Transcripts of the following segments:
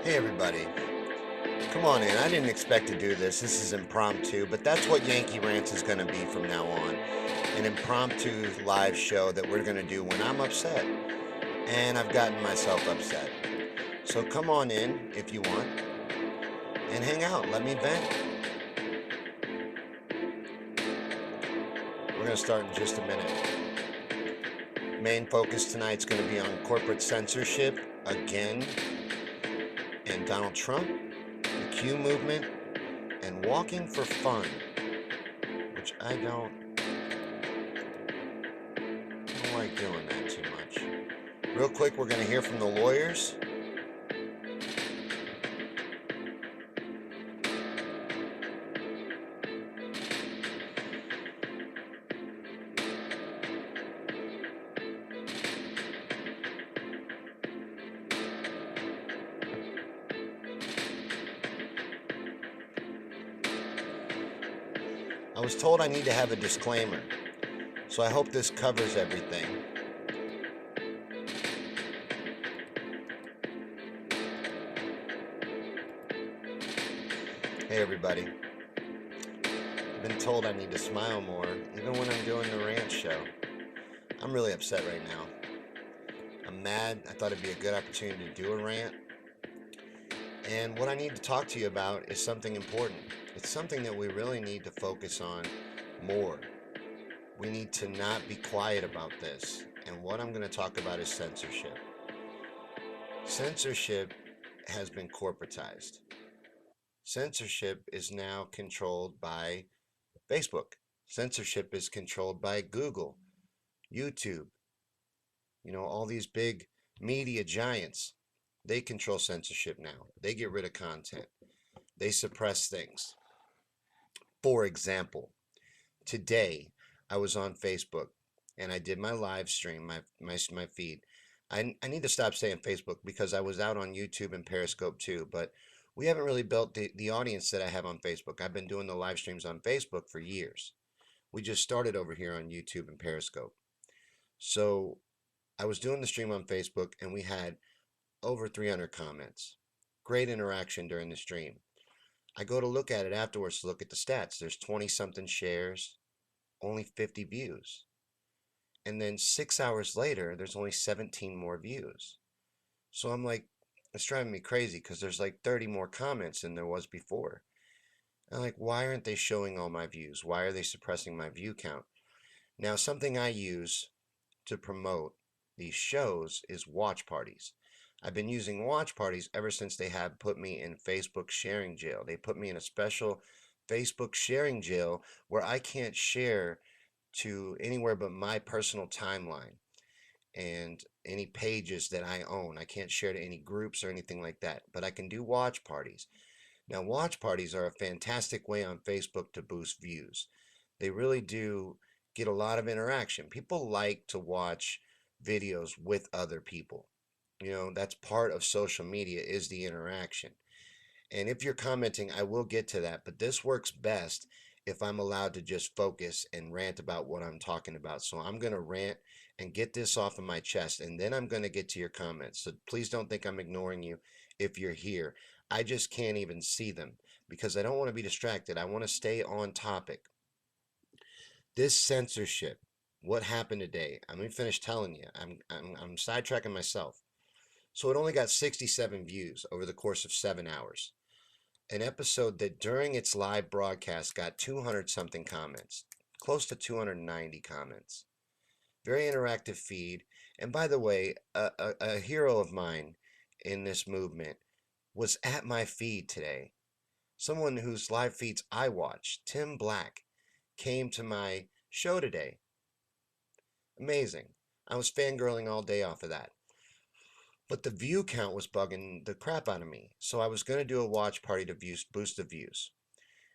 Hey everybody, come on in. I didn't expect to do this. This is impromptu, but that's what Yankey Rants is going to be from now on. An impromptu live show that we're going to do when I'm upset. And I've gotten myself upset. So come on in if you want and hang out. Let me vent. We're going to start in just a minute. Main focus tonight's going to be on corporate censorship again, and Donald Trump, the Q movement, and walking for fun, which I don't like doing that too much. Real quick, we're going to hear from the lawyers. I was told I need to have a disclaimer, so I hope this covers everything. Hey everybody. I've been told I need to smile more, even when I'm doing the rant show. I'm really upset right now. I'm mad. I thought it'd be a good opportunity to do a rant. And what I need to talk to you about is something important. It's something that we really need to focus on more. We need to not be quiet about this. And what I'm going to talk about is censorship. Censorship has been corporatized. Censorship is now controlled by Facebook. Censorship is controlled by Google, YouTube, all these big media giants. They control censorship now. They get rid of content. They suppress things. For example, today I was on Facebook and I did my live stream, my feed. I need to stop saying Facebook because I was out on YouTube and Periscope too, but we haven't really built the audience that I have on Facebook. I've been doing the live streams on Facebook for years. We just started over here on YouTube and Periscope. So I was doing the stream on Facebook and we had over 300 comments. Great interaction during the stream. I go to look at it afterwards to look at the stats. There's 20 something shares, only 50 views. And then 6 hours later, there's only 17 more views. So I'm like, it's driving me crazy because there's like 30 more comments than there was before. I'm like, why aren't they showing all my views? Why are they suppressing my view count? Now, something I use to promote these shows is watch parties. I've been using watch parties ever since they have put me in Facebook sharing jail. They put me in a special Facebook sharing jail where I can't share to anywhere but my personal timeline and any pages that I own. I can't share to any groups or anything like that, but I can do watch parties. Now, watch parties are a fantastic way on Facebook to boost views. They really do get a lot of interaction. People like to watch videos with other people. That's part of social media is the interaction. And if you're commenting, I will get to that, but this works best if I'm allowed to just focus and rant about what I'm talking about. So I'm going to rant and get this off of my chest, and then I'm going to get to your comments. So please don't think I'm ignoring you if you're here. I just can't even see them because I don't want to be distracted. I want to stay on topic. This censorship, what happened today? I'm going to finish telling you. I'm sidetracking myself. So it only got 67 views over the course of 7 hours. An episode that during its live broadcast got 200 something comments, close to 290 comments. Very interactive feed. And by the way, a hero of mine in this movement was at my feed today. Someone whose live feeds I watch, Tim Black, came to my show today. Amazing. I was fangirling all day off of that. But the view count was bugging the crap out of me. So I was going to do a watch party to boost the views.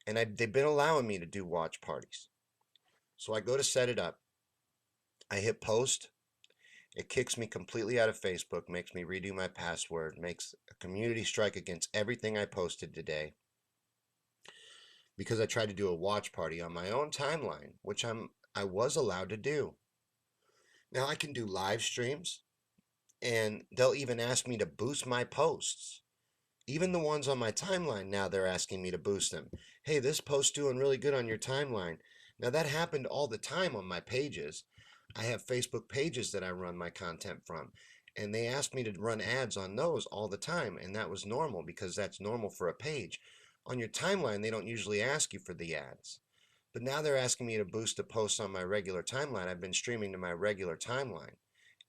And they've been allowing me to do watch parties. So I go to set it up. I hit post. It kicks me completely out of Facebook, makes me redo my password, makes a community strike against everything I posted today because I tried to do a watch party on my own timeline, which I was allowed to do. Now I can do live streams, and they'll even ask me to boost my posts. Even the ones on my timeline now, they're asking me to boost them. Hey, this post's doing really good on your timeline. Now, that happened all the time on my pages. I have Facebook pages that I run my content from, and they asked me to run ads on those all the time, and that was normal because that's normal for a page. On your timeline, they don't usually ask you for the ads. But now they're asking me to boost a post on my regular timeline. I've been streaming to my regular timeline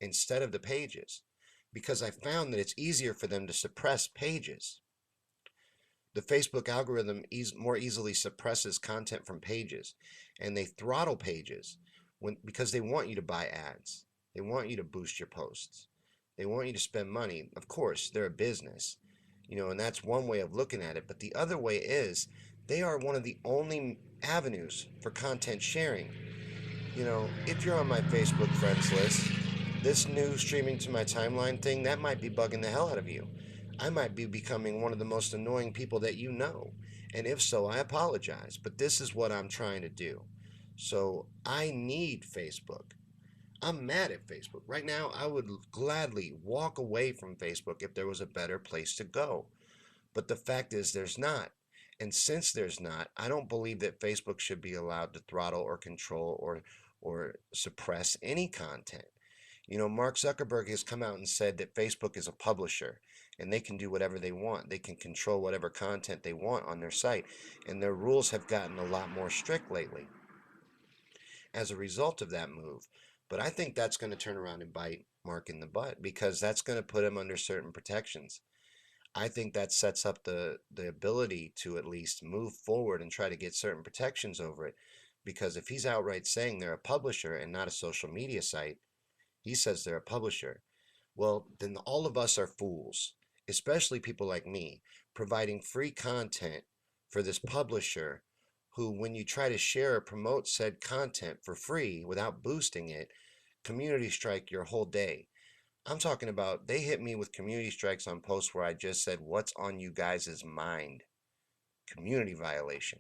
instead of the pages because I found that it's easier for them to suppress pages. The Facebook algorithm more easily suppresses content from pages, and they throttle pages because they want you to buy ads. They want you to boost your posts. They want you to spend money. Of course, they're a business, and that's one way of looking at it. But the other way is they are one of the only avenues for content sharing. If you're on my Facebook friends list, this new streaming to my timeline thing, that might be bugging the hell out of you. I might be becoming one of the most annoying people that you know. And if so, I apologize. But this is what I'm trying to do. So I need Facebook. I'm mad at Facebook. Right now, I would gladly walk away from Facebook if there was a better place to go. But the fact is, there's not. And since there's not, I don't believe that Facebook should be allowed to throttle or control or suppress any content. Mark Zuckerberg has come out and said that Facebook is a publisher and they can do whatever they want. They can control whatever content they want on their site. And their rules have gotten a lot more strict lately as a result of that move. But I think that's going to turn around and bite Mark in the butt because that's going to put him under certain protections. I think that sets up the ability to at least move forward and try to get certain protections over it. Because if he's outright saying they're a publisher and not a social media site, he says they're a publisher. Well, then all of us are fools, especially people like me, providing free content for this publisher who, when you try to share or promote said content for free without boosting it, community strike your whole day. I'm talking about they hit me with community strikes on posts where I just said, what's on you guys' mind? Community violation.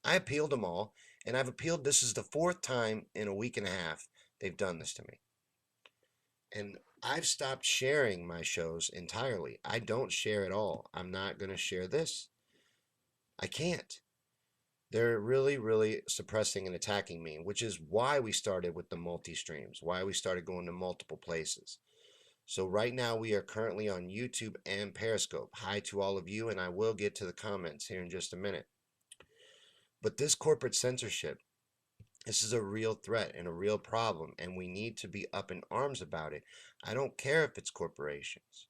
I appealed them all, and I've appealed. This is the fourth time in a week and a half they've done this to me. And I've stopped sharing my shows entirely. I don't share at all. I'm not going to share this. I can't. They're really, really suppressing and attacking me, which is why we started with the multi-streams, why we started going to multiple places. So right now we are currently on YouTube and Periscope. Hi to all of you, and I will get to the comments here in just a minute. But this corporate censorship, this is a real threat and a real problem, and we need to be up in arms about it. I don't care if it's corporations.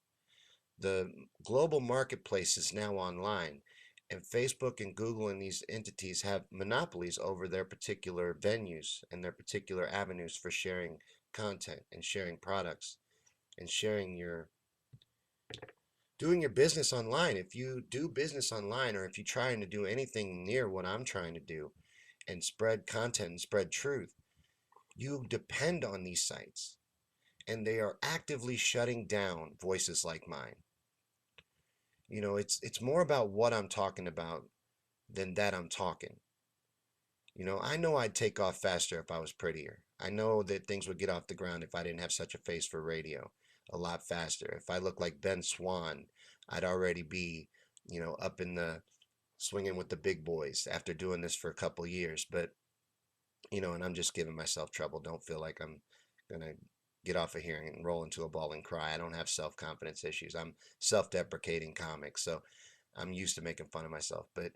The global marketplace is now online, and Facebook and Google and these entities have monopolies over their particular venues and their particular avenues for sharing content and sharing products and doing your business online. If you do business online, or if you're trying to do anything near what I'm trying to do and spread content and spread truth, you depend on these sites, and they are actively shutting down voices like mine. It's more about what I'm talking about than that I'm talking. I know I'd take off faster if I was prettier. I know that things would get off the ground if I didn't have such a face for radio a lot faster. If I looked like Ben Swan, I'd already be, up in the swinging with the big boys after doing this for a couple years. But, and I'm just giving myself trouble. Don't feel like I'm going to get off of here and roll into a ball and cry. I don't have self-confidence issues. I'm self-deprecating comic, so I'm used to making fun of myself. But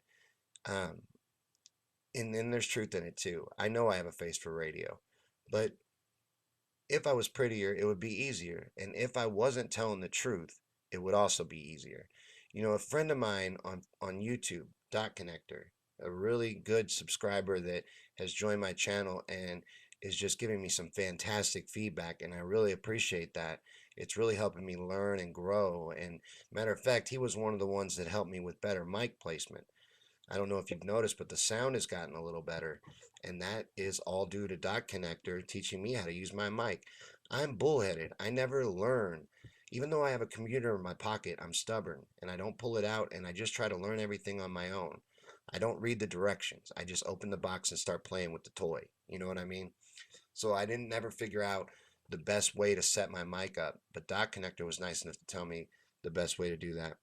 and then there's truth in it too. I know I have a face for radio, but if I was prettier, it would be easier. And if I wasn't telling the truth, it would also be easier. A friend of mine on YouTube, Dot Connector, a really good subscriber that has joined my channel and is just giving me some fantastic feedback, and I really appreciate that. It's really helping me learn and grow. And matter of fact, he was one of the ones that helped me with better mic placement. I don't know if you've noticed, but the sound has gotten a little better, and that is all due to Dot Connector teaching me how to use my mic. I'm bullheaded. I never learn. Even though I have a computer in my pocket, I'm stubborn, and I don't pull it out, and I just try to learn everything on my own. I don't read the directions. I just open the box and start playing with the toy. You know what I mean? So I didn't never figure out the best way to set my mic up, but Dot Connector was nice enough to tell me the best way to do that.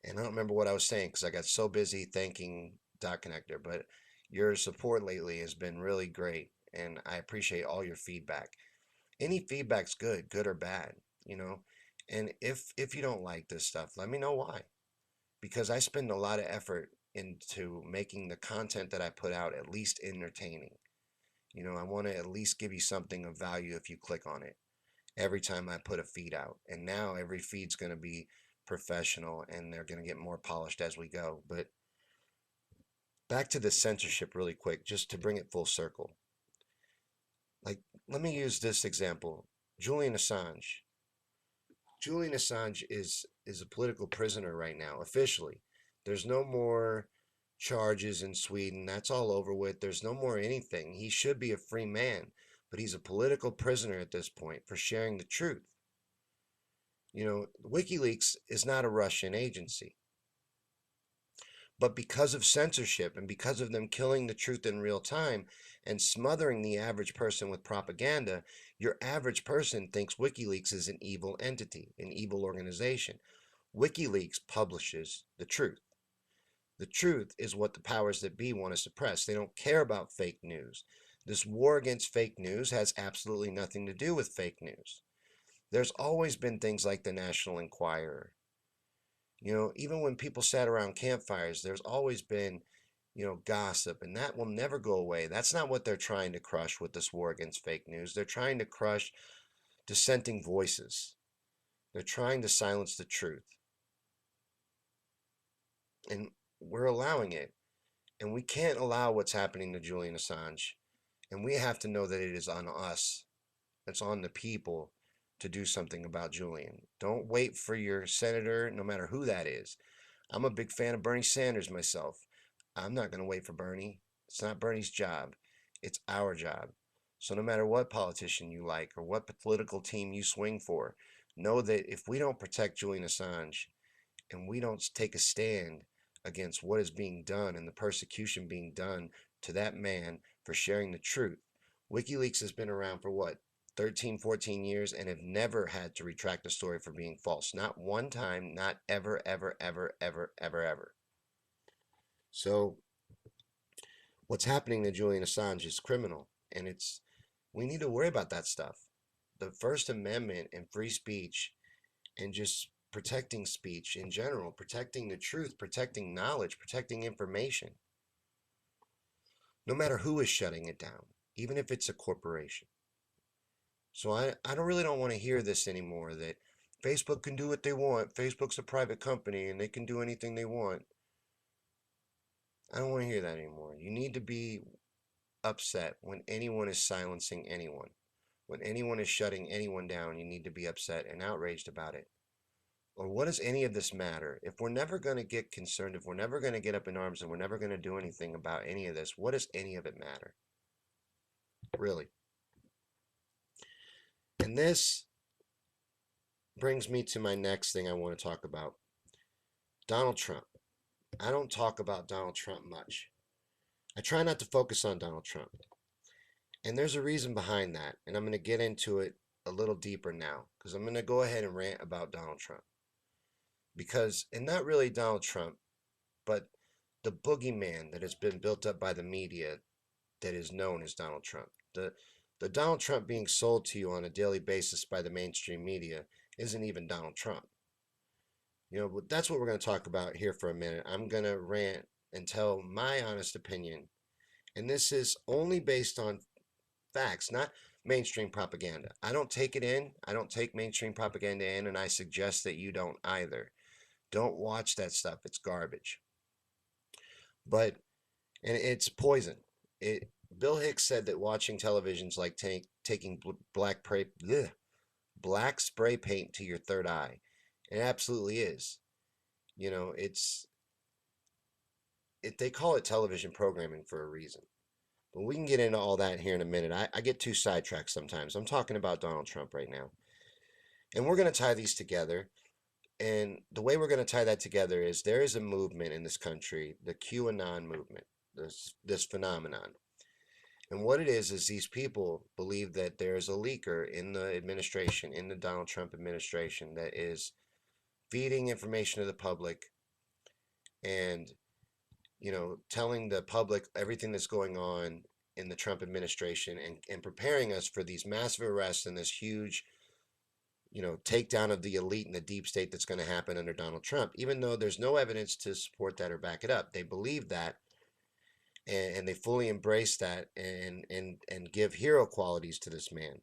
And I don't remember what I was saying because I got so busy thanking Dot Connector, but your support lately has been really great, and I appreciate all your feedback. Any feedback's good, good or bad, you know. And if you don't like this stuff, let me know why. Because I spend a lot of effort into making the content that I put out at least entertaining. I want to at least give you something of value if you click on it every time I put a feed out. And now every feed's going to be professional and they're going to get more polished as we go. But back to the censorship really quick, just to bring it full circle. Like, let me use this example. Julian Assange. Julian Assange is a political prisoner right now, officially. There's no more charges in Sweden. That's all over with. There's no more anything. He should be a free man, but he's a political prisoner at this point for sharing the truth. WikiLeaks is not a Russian agency. But because of censorship and because of them killing the truth in real time and smothering the average person with propaganda, your average person thinks WikiLeaks is an evil entity, an evil organization. WikiLeaks publishes the truth. The truth is what the powers that be want to suppress. They don't care about fake news. This war against fake news has absolutely nothing to do with fake news. There's always been things like the National Enquirer. Even when people sat around campfires, there's always been, gossip, and that will never go away. That's not what they're trying to crush with this war against fake news. They're trying to crush dissenting voices. They're trying to silence the truth. And we're allowing it. And we can't allow what's happening to Julian Assange. And we have to know that it is on us. It's on the people to do something about Julian. Don't wait for your senator, no matter who that is. I'm a big fan of Bernie Sanders myself. I'm not going to wait for Bernie. It's not Bernie's job. It's our job. So no matter what politician you like or what political team you swing for, know that if we don't protect Julian Assange and we don't take a stand against what is being done and the persecution being done to that man for sharing the truth. WikiLeaks has been around for what, 13, 14 years and have never had to retract a story for being false. Not one time, not ever, ever, ever, ever, ever, ever. So what's happening to Julian Assange is criminal, and we need to worry about that stuff. The First Amendment and free speech and just protecting speech in general, protecting the truth, protecting knowledge, protecting information. No matter who is shutting it down, even if it's a corporation. So I don't really don't want to hear this anymore that Facebook can do what they want. Facebook's a private company and they can do anything they want. I don't want to hear that anymore. You need to be upset when anyone is silencing anyone. When anyone is shutting anyone down, you need to be upset and outraged about it. Or what does any of this matter? If we're never going to get concerned, if we're never going to get up in arms and we're never going to do anything about any of this, what does any of it matter? Really. And this brings me to my next thing I want to talk about. Donald Trump. I don't talk about Donald Trump much. I try not to focus on Donald Trump. And there's a reason behind that. And I'm going to get into it a little deeper now because I'm going to go ahead and rant about Donald Trump. Because, and not really Donald Trump, but the boogeyman that has been built up by the media that is known as Donald Trump. The Donald Trump being sold to you on a daily basis by the mainstream media isn't even Donald Trump. But that's what we're going to talk about here for a minute. I'm going to rant and tell my honest opinion. And this is only based on facts, not mainstream propaganda. I don't take it in. I don't take mainstream propaganda in, and I suggest that you don't either. Don't watch that stuff. It's garbage. And it's poison. Bill Hicks said that watching television's like taking black spray paint to your third eye. It absolutely is. They call it television programming for a reason. But we can get into all that here in a minute. I get too sidetracked sometimes. I'm talking about Donald Trump right now. And we're going to tie these together. And the way we're going to tie that together is there is a movement in this country, the QAnon movement, this phenomenon. And what it is these people believe that there is a leaker in the administration, in the Donald Trump administration, that is feeding information to the public and, telling the public everything that's going on in the Trump administration, and preparing us for these massive arrests and this huge, takedown of the elite and the deep state that's going to happen under Donald Trump, even though there's no evidence to support that or back it up. They believe that, and they fully embrace that, and give hero qualities to this man.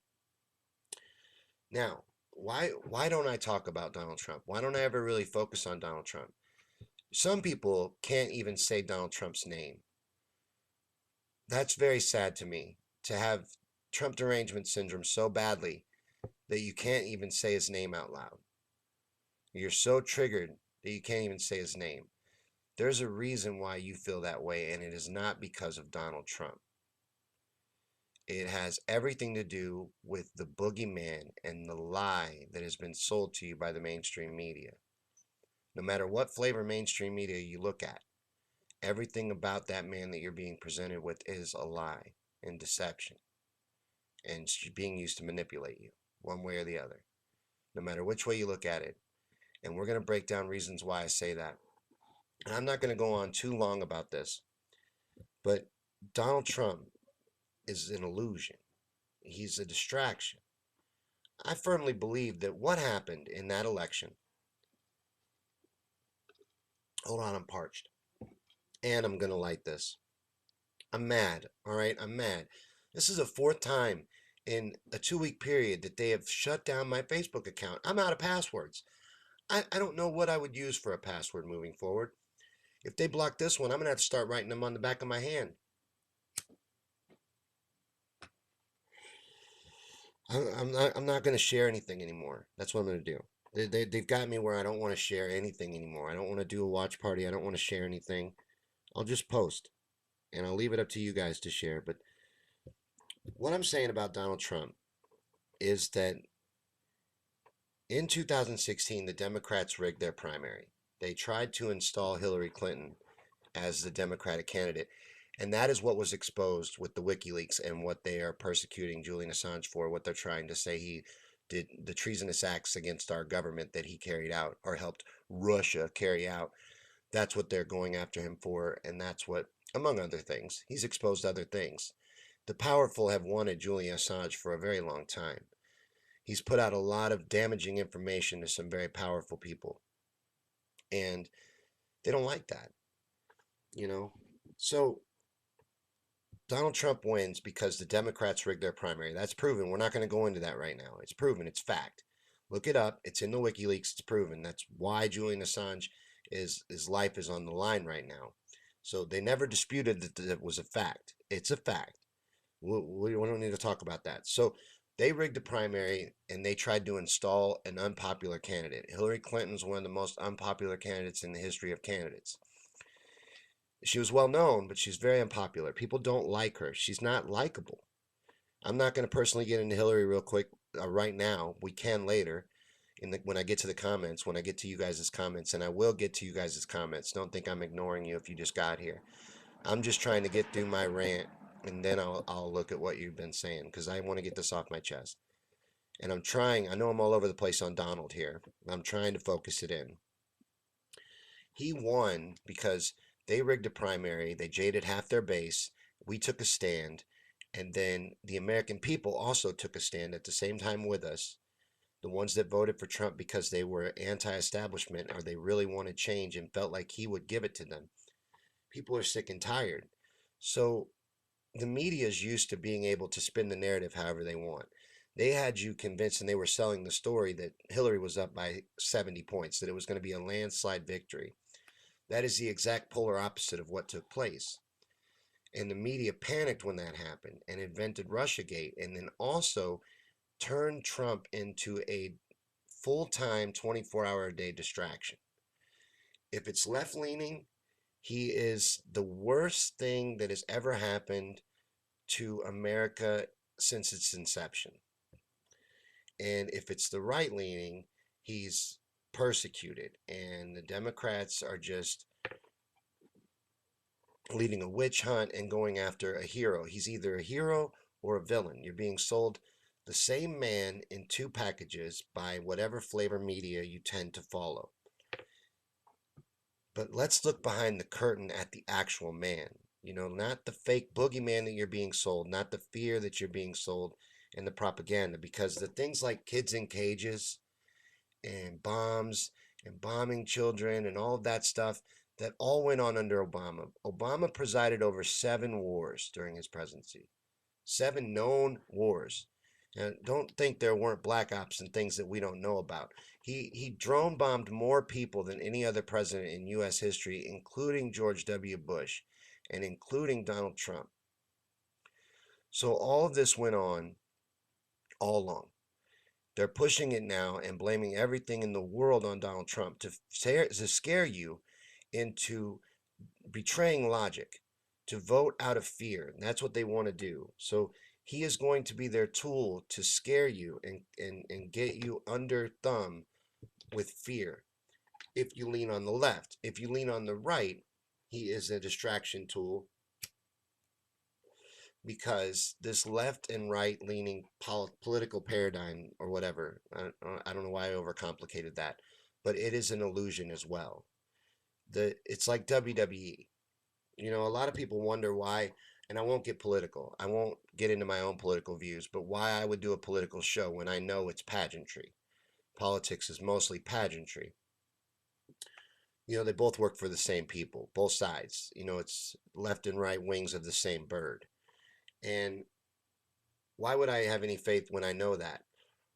Now, why don't I talk about Donald Trump? Why don't I ever really focus on Donald Trump? Some people can't even say Donald Trump's name. That's very sad to me, to have Trump derangement syndrome so badly that you can't even say his name out loud. You're so triggered that you can't even say his name. There's a reason why you feel that way, and it is not because of Donald Trump. It has everything to do with the boogeyman and the lie that has been sold to you by the mainstream media. No matter what flavor mainstream media you look at, everything about that man that you're being presented with is a lie and deception, and being used to manipulate you one way or the other, no matter which way you look at it. And we're going to break down reasons why I say that. And I'm not going to go on too long about this, but Donald Trump is an illusion. He's a distraction. I firmly believe that what happened in that election, hold on, I'm parched, and I'm going to light this. I'm mad, all right? I'm mad. This is the fourth time in a 2-week period that they have shut down my Facebook account. I'm out of passwords. I don't know what I would use for a password moving forward. If they block this one, I'm going to have to start writing them on the back of my hand. I'm not going to share anything anymore. That's what I'm going to do. They've got me where I don't want to share anything anymore. I don't want to do a watch party. I don't want to share anything. I'll just post, and I'll leave it up to you guys to share. But what I'm saying about Donald Trump is that in 2016, the Democrats rigged their primary. They tried to install Hillary Clinton as the Democratic candidate. And that is what was exposed with the WikiLeaks and what they are persecuting Julian Assange for, what they're trying to say he did, the treasonous acts against our government that he carried out or helped Russia carry out. That's what they're going after him for. And that's what, among other things, he's exposed other things. The powerful have wanted Julian Assange for a very long time. He's put out a lot of damaging information to some very powerful people. And they don't like that, So Donald Trump wins because the Democrats rigged their primary. That's proven. We're not going to go into that right now. It's proven. It's fact. Look it up. It's in the WikiLeaks. It's proven. That's why Julian Assange his life is on the line right now. So they never disputed that it was a fact. It's a fact. We don't need to talk about that. So they rigged the primary and they tried to install an unpopular candidate. Hillary Clinton's one of the most unpopular candidates in the history of candidates. She was well known, but she's very unpopular. People don't like her. She's not likable. I'm not going to personally get into Hillary real quick right now. We can later when I get to the comments, when I get to you guys' comments, and I will get to you guys' comments. Don't think I'm ignoring you if you just got here. I'm just trying to get through my rant, and then I'll look at what you've been saying because I want to get this off my chest. And I'm trying. I know I'm all over the place on Donald here. I'm trying to focus it in. He won because they rigged a primary. They jaded half their base. We took a stand. And then the American people also took a stand at the same time with us. The ones that voted for Trump because they were anti-establishment or they really wanted change and felt like he would give it to them. People are sick and tired. So the media is used to being able to spin the narrative however they want. They had you convinced, and they were selling the story that Hillary was up by 70 points, that it was going to be a landslide victory. That is the exact polar opposite of what took place. And the media panicked when that happened and invented Russiagate, and then also turned Trump into a full-time 24-hour-a-day distraction. If it's left-leaning, he is the worst thing that has ever happened to America since its inception. And if it's the right-leaning, he's persecuted, and the Democrats are just leading a witch hunt and going after a hero. He's either a hero or a villain. You're being sold the same man in two packages by whatever flavor media you tend to follow. But let's look behind the curtain at the actual man. Not the fake boogeyman that you're being sold, not the fear that you're being sold, and the propaganda. Because the things like kids in cages and bombs and bombing children and all of that stuff, that all went on under Obama. Obama presided over 7 wars during his presidency, 7 known wars. And don't think there weren't black ops and things that we don't know about. He drone bombed more people than any other president in U.S. history, including George W. Bush and including Donald Trump. So all of this went on all along. They're pushing it now and blaming everything in the world on Donald Trump to scare you into betraying logic, to vote out of fear. And that's what they want to do. So he is going to be their tool to scare you and get you under thumb with fear. If you lean on the left, if you lean on the right, he is a distraction tool, because this left and right leaning political paradigm or whatever, I don't know why I overcomplicated that, but it is an illusion as well. It's like WWE. A lot of people wonder why, and I won't get political. I won't get into my own political views, but why I would do a political show when I know it's pageantry. Politics is mostly pageantry. They both work for the same people, both sides. It's left and right wings of the same bird. And why would I have any faith when I know that?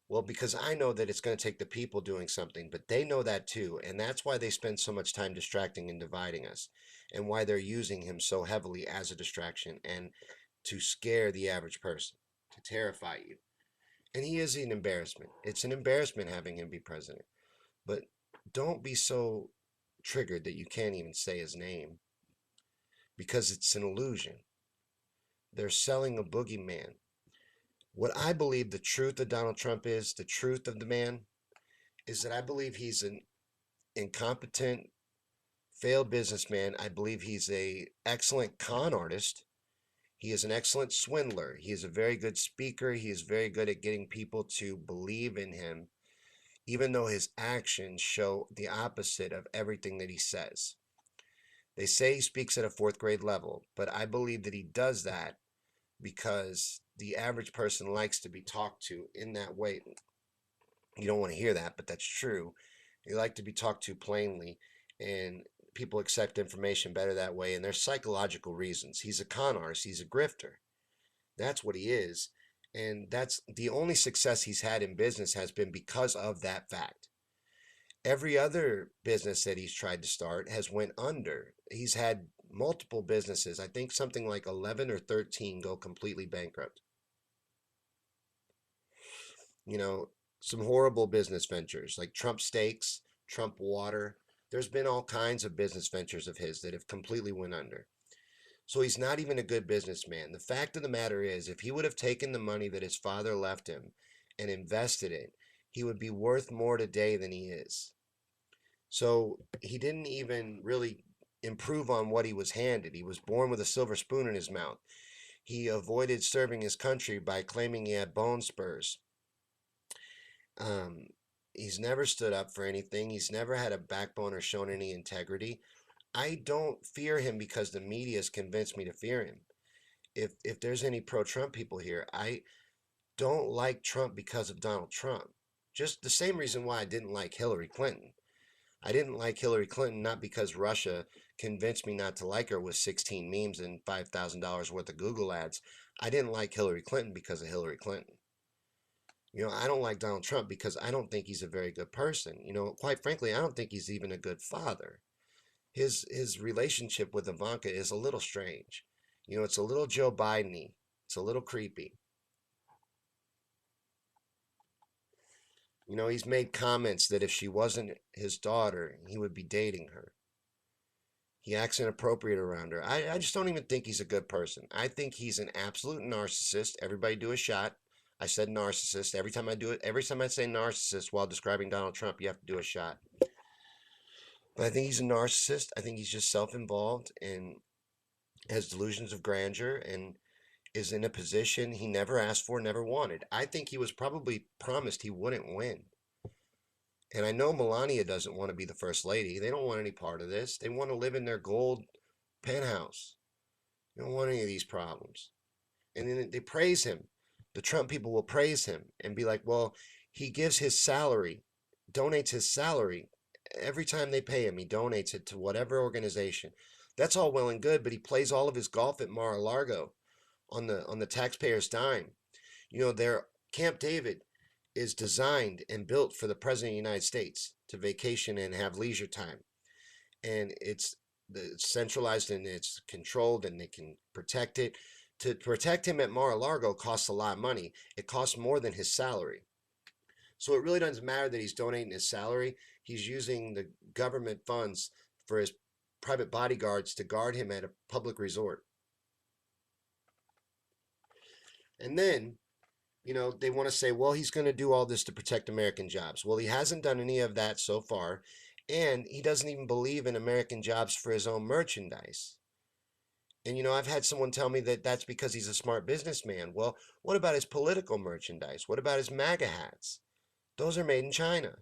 Well, because I know that it's going to take the people doing something, but they know that too. And that's why they spend so much time distracting and dividing us, and why they're using him so heavily as a distraction and to scare the average person, to terrify you. And he is an embarrassment. It's an embarrassment having him be president. But don't be so triggered that you can't even say his name, because it's an illusion. They're selling a boogeyman. What I believe the truth of Donald Trump is, the truth of the man, is that I believe he's an incompetent, failed businessman. I believe he's an excellent con artist. He is an excellent swindler. He is a very good speaker. He is very good at getting people to believe in him, even though his actions show the opposite of everything that he says. They say he speaks at a fourth grade level, but I believe that he does that because the average person likes to be talked to in that way. You don't want to hear that, but that's true. They like to be talked to plainly, and people accept information better that way. And there's psychological reasons. He's a con artist. He's a grifter. That's what he is. And that's the only success he's had in business has been because of that fact. Every other business that he's tried to start has went under. He's had multiple businesses. I think something like 11 or 13 go completely bankrupt. Some horrible business ventures like Trump Steaks, Trump Water. There's been all kinds of business ventures of his that have completely went under. So he's not even a good businessman. The fact of the matter is, if he would have taken the money that his father left him and invested it, he would be worth more today than he is. So he didn't even really improve on what he was handed. He was born with a silver spoon in his mouth. He avoided serving his country by claiming he had bone spurs. He's never stood up for anything. He's never had a backbone or shown any integrity. I don't fear him because the media has convinced me to fear him. If there's any pro-Trump people here, I don't like Trump because of Donald Trump. Just the same reason why I didn't like Hillary Clinton. I didn't like Hillary Clinton not because Russia convinced me not to like her with 16 memes and $5,000 worth of Google ads. I didn't like Hillary Clinton because of Hillary Clinton. I don't like Donald Trump because I don't think he's a very good person. Quite frankly, I don't think he's even a good father. His relationship with Ivanka is a little strange. It's a little Joe Biden-y. It's a little creepy. He's made comments that if she wasn't his daughter, he would be dating her. He acts inappropriate around her. I just don't even think he's a good person. I think he's an absolute narcissist. Everybody do a shot. I said narcissist. Every time I do it, every time I say narcissist while describing Donald Trump, you have to do a shot. But I think he's a narcissist. I think he's just self-involved and has delusions of grandeur and is in a position he never asked for, never wanted. I think he was probably promised he wouldn't win. And I know Melania doesn't want to be the first lady. They don't want any part of this. They want to live in their gold penthouse. They don't want any of these problems. And then they praise him. The Trump people will praise him and be like, well, he gives his salary, donates his salary. Every time they pay him, he donates it to whatever organization. That's all well and good, but he plays all of his golf at Mar-a-Lago on the taxpayers' dime. You know, their Camp David is designed and built for the President of the United States to vacation and have leisure time. And it's centralized and it's controlled and they can protect it. To protect him at Mar-a-Lago costs a lot of money. It costs more than his salary. So it really doesn't matter that he's donating his salary. He's using the government funds for his private bodyguards to guard him at a public resort. And then, you know, they want to say, well, he's going to do all this to protect American jobs. Well, he hasn't done any of that so far. And he doesn't even believe in American jobs for his own merchandise. And, you know, I've had someone tell me that that's because he's a smart businessman. Well, what about his political merchandise? What about his MAGA hats? Those are made in China.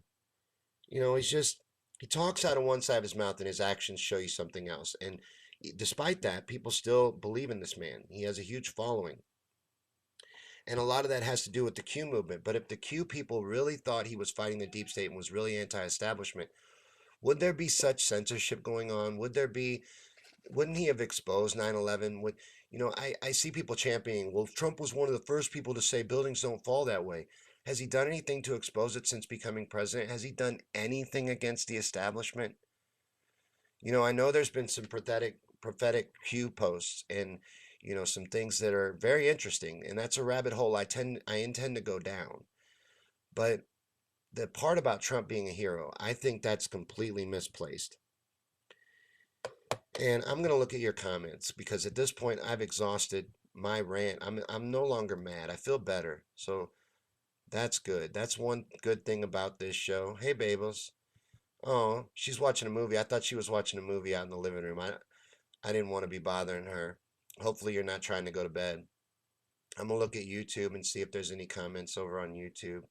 You know, he talks out of one side of his mouth and his actions show you something else. And despite that, people still believe in this man. He has a huge following. And a lot of that has to do with the Q movement. But if the Q people really thought he was fighting the deep state and was really anti-establishment, would there be such censorship going on? Wouldn't he have exposed 9/11? I see people championing, well, Trump was one of the first people to say buildings don't fall that way. Has he done anything to expose it since becoming president? Has he done anything against the establishment? You know, I know there's been some prophetic Q posts and some things that are very interesting, and that's a rabbit hole I intend to go down. But the part about Trump being a hero, I think that's completely misplaced. And I'm going to look at your comments because at this point I've exhausted my rant. I'm no longer mad. I feel better. So that's good. That's one good thing about this show. Hey, Babels. Oh, she's watching a movie. I thought she was watching a movie out in the living room. I didn't want to be bothering her. Hopefully you're not trying to go to bed. I'm going to look at YouTube and see if there's any comments over on YouTube.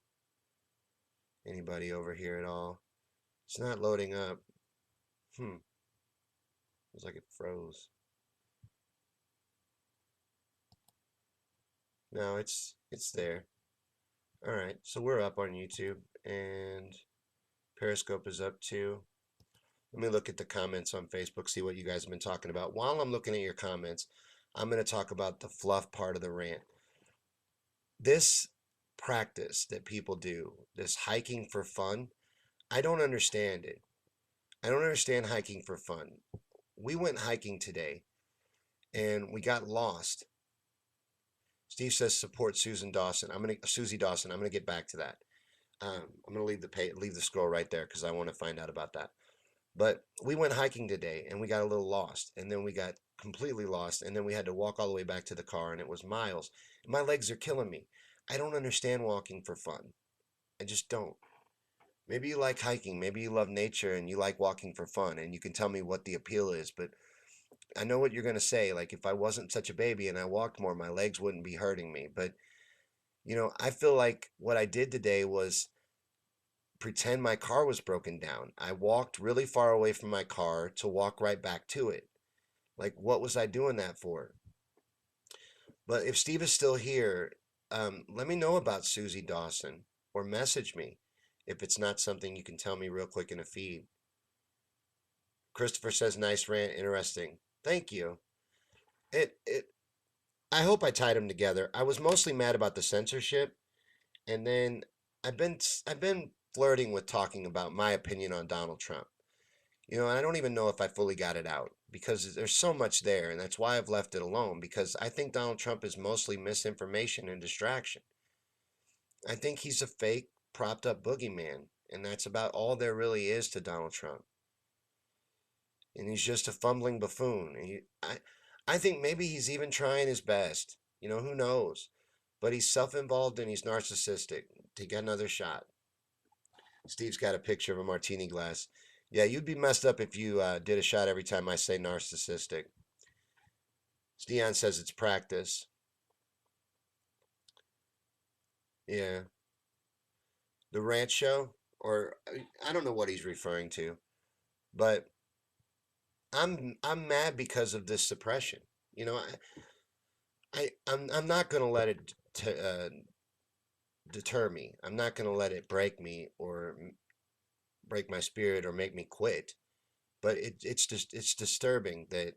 Anybody over here at all? It's not loading up. Looks like it froze. No, it's there. All right, so we're up on YouTube and Periscope is up too. Let me look at the comments on Facebook, see what you guys have been talking about. While I'm looking at your comments, I'm going to talk about the fluff part of the rant. This practice that people do, this hiking for fun, I don't understand it. I don't understand hiking for fun. We went hiking today and we got lost. Steve says support Susie Dawson. I'm gonna get back to that. I'm gonna leave the scroll right there because I want to find out about that. But we went hiking today and we got a little lost, and then we got completely lost, and then we had to walk all the way back to the car, and it was miles. My legs are killing me. I don't understand walking for fun. I just don't. Maybe you like hiking, maybe you love nature and you like walking for fun, and you can tell me what the appeal is, but I know what you're going to say. Like, if I wasn't such a baby and I walked more, my legs wouldn't be hurting me. But, I feel like what I did today was pretend my car was broken down. I walked really far away from my car to walk right back to it. Like, what was I doing that for? But if Steve is still here, let me know about Susie Dawson or message me if it's not something you can tell me real quick in a feed. Christopher says, nice rant, interesting. Thank you. It I hope I tied them together. I was mostly mad about the censorship, and then I've been flirting with talking about my opinion on Donald Trump. And I don't even know if I fully got it out because there's so much there, and that's why I've left it alone because I think Donald Trump is mostly misinformation and distraction. I think he's a fake, propped up boogeyman, and that's about all there really is to Donald Trump. And he's just a fumbling buffoon. I think maybe he's even trying his best. Who knows? But he's self-involved and he's narcissistic. Take another shot. Steve's got a picture of a martini glass. Yeah, you'd be messed up if you did a shot every time I say narcissistic. Dion says it's practice. Yeah. The ranch show? or I don't know what he's referring to, but I'm mad because of this suppression. You know, I'm not gonna let it deter me. I'm not gonna let it break me or break my spirit or make me quit. But it's just it's disturbing that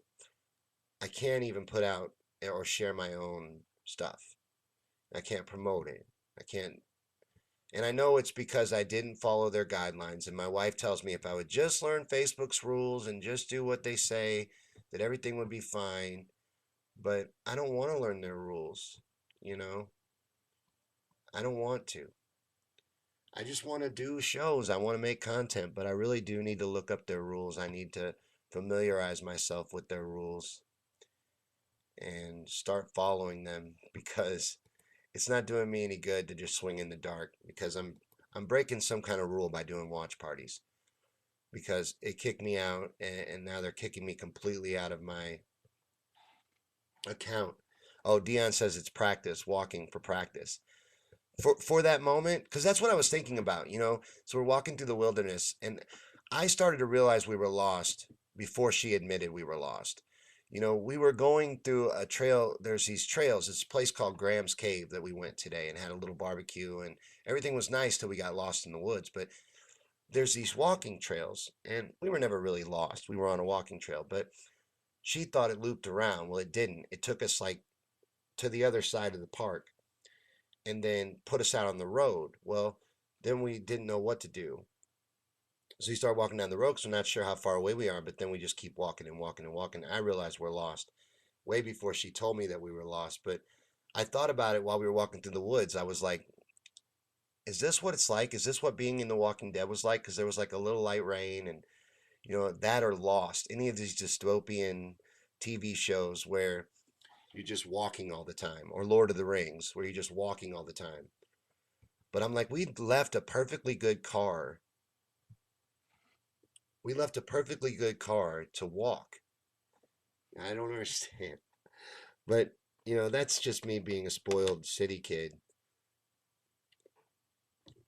I can't even put out or share my own stuff. I can't promote it. I can't. And I know it's because I didn't follow their guidelines. And my wife tells me if I would just learn Facebook's rules and just do what they say, that everything would be fine. But I don't want to learn their rules. You know, I don't want to. I just want to do shows. I want to make content, but I really do need to look up their rules. I need to familiarize myself with their rules and start following them because it's not doing me any good to just swing in the dark because I'm breaking some kind of rule by doing watch parties because it kicked me out and now they're kicking me completely out of my account. Oh, Dion says it's practice, walking for practice. For that moment, because that's what I was thinking about, you know. So we're walking through the wilderness, and I started to realize we were lost before she admitted we were lost. You know, we were going through a trail. There's these trails. It's a place called Graham's Cave that we went today and had a little barbecue, and everything was nice till we got lost in the woods. But there's these walking trails, and we were never really lost. We were on a walking trail, but she thought it looped around. Well, it didn't. It took us like to the other side of the park and then put us out on the road. Well, then we didn't know what to do. So we start walking down the road because we're not sure how far away we are, but then we just keep walking and walking and walking. I realized we're lost way before she told me that we were lost. But I thought about it while we were walking through the woods. I was like, is this what it's like? Is this what being in The Walking Dead was like? Because there was like a little light rain and, you know, that or Lost. Any of these dystopian TV shows where you're just walking all the time, or Lord of the Rings, where you're just walking all the time. But I'm like, we left a perfectly good car. We left a perfectly good car to walk. I don't understand. But, you know, that's just me being a spoiled city kid.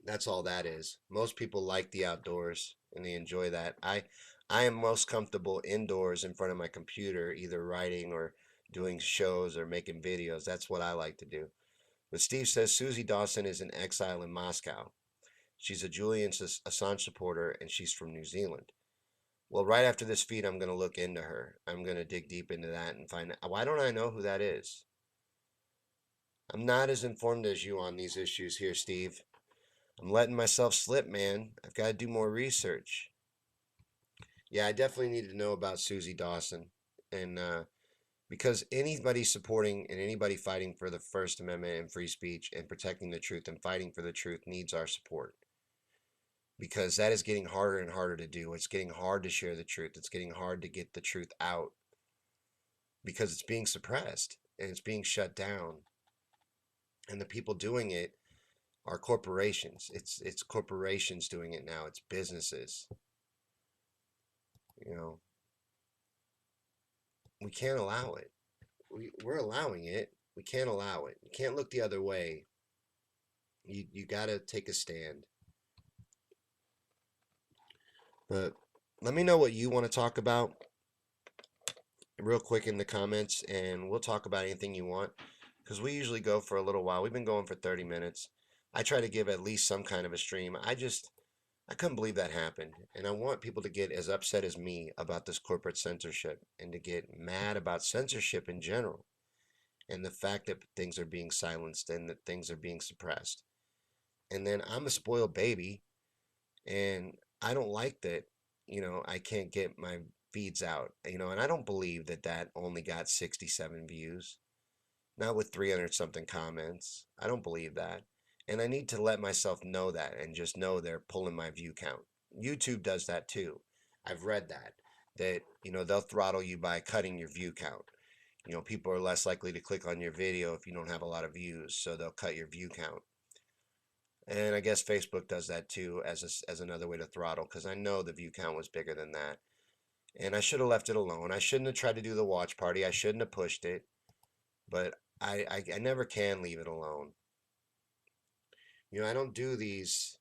That's all that is. Most people like the outdoors and they enjoy that. I am most comfortable indoors in front of my computer, either writing or doing shows or making videos. That's what I like to do. But Steve says Susie Dawson is in exile in Moscow. She's a Julian Assange supporter and she's from New Zealand. Well, right after this feed, I'm going to look into her. I'm going to dig deep into that and find out. Why don't I know who that is? I'm not as informed as you on these issues here, Steve. I'm letting myself slip, man. I've got to do more research. Yeah, I definitely need to know about Susie Dawson. And because anybody supporting and anybody fighting for the First Amendment and free speech and protecting the truth and fighting for the truth needs our support. Because that is getting harder and harder to do. It's getting hard to share the truth. It's getting hard to get the truth out because it's being suppressed and it's being shut down. And the people doing it are corporations. It's corporations doing it now. It's businesses. You know, we can't allow it. We're allowing it. We can't allow it. You can't look the other way. You got to take a stand. But let me know what you want to talk about real quick in the comments, and we'll talk about anything you want because we usually go for a little while. We've been going for 30 minutes. I try to give at least some kind of a stream. I couldn't believe that happened. And I want people to get as upset as me about this corporate censorship and to get mad about censorship in general and the fact that things are being silenced and that things are being suppressed. And then I'm a spoiled baby and I don't like that, you know, I can't get my feeds out, you know, and I don't believe that that only got 67 views, not with 300 something comments. I don't believe that. And I need to let myself know that and just know they're pulling my view count. YouTube does that too. I've read that, you know, they'll throttle you by cutting your view count. You know, people are less likely to click on your video if you don't have a lot of views, so they'll cut your view count. And I guess Facebook does that too as another way to throttle because I know the view count was bigger than that. And I should have left it alone. I shouldn't have tried to do the watch party. I shouldn't have pushed it. But I never can leave it alone. You know, I don't do these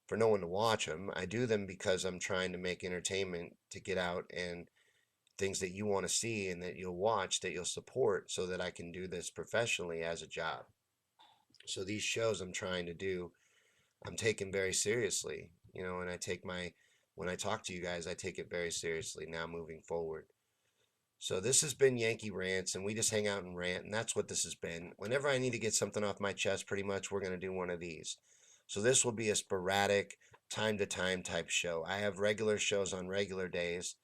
for no one to watch them. I do them because I'm trying to make entertainment to get out and things that you want to see and that you'll watch, that you'll support, so that I can do this professionally as a job. So these shows I'm trying to do, I'm taking very seriously, and when I talk to you guys, I take it very seriously now moving forward. So this has been Yankey Rants, and we just hang out and rant, and that's what this has been. Whenever I need to get something off my chest, pretty much, we're going to do one of these. So this will be a sporadic, time to time type show. I have regular shows on regular days,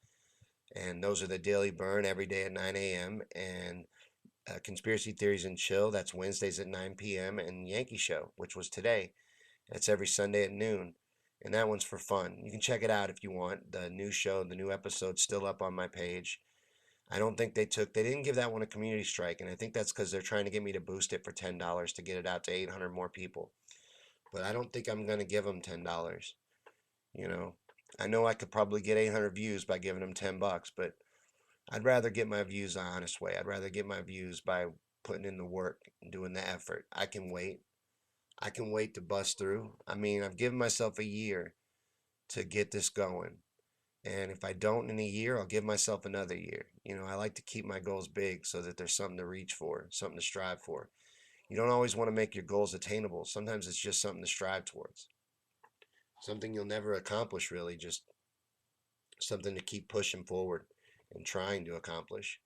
and those are the Daily Burn every day at 9 a.m. and Conspiracy Theories and Chill, that's Wednesdays at 9 p.m. and Yankee Show, which was today. That's every Sunday at noon. And that one's for fun. You can check it out if you want. The new show, the new episode's still up on my page. I don't think they didn't give that one a community strike, and I think that's because they're trying to get me to boost it for $10 to get it out to 800 more people. But I don't think I'm going to give them $10. You know, I know I could probably get 800 views by giving them $10, but I'd rather get my views the honest way. I'd rather get my views by putting in the work and doing the effort. I can wait. I can wait to bust through. I mean, I've given myself a year to get this going. And if I don't in a year, I'll give myself another year. I like to keep my goals big so that there's something to reach for, something to strive for. You don't always want to make your goals attainable. Sometimes it's just something to strive towards. Something you'll never accomplish, really, just something to keep pushing forward and trying to accomplish.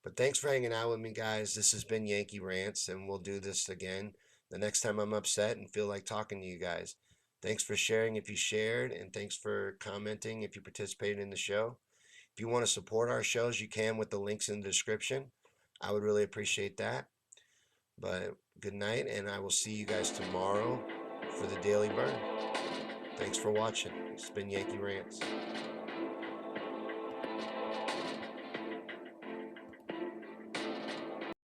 But thanks for hanging out with me, guys. This has been Yankey Rants, and we'll do this again the next time I'm upset and feel like talking to you guys. Thanks for sharing if you shared, and thanks for commenting if you participated in the show. If you want to support our shows, you can with the links in the description. I would really appreciate that. But good night, and I will see you guys tomorrow for the Daily Burn. Thanks for watching. It's been Yankey Rants.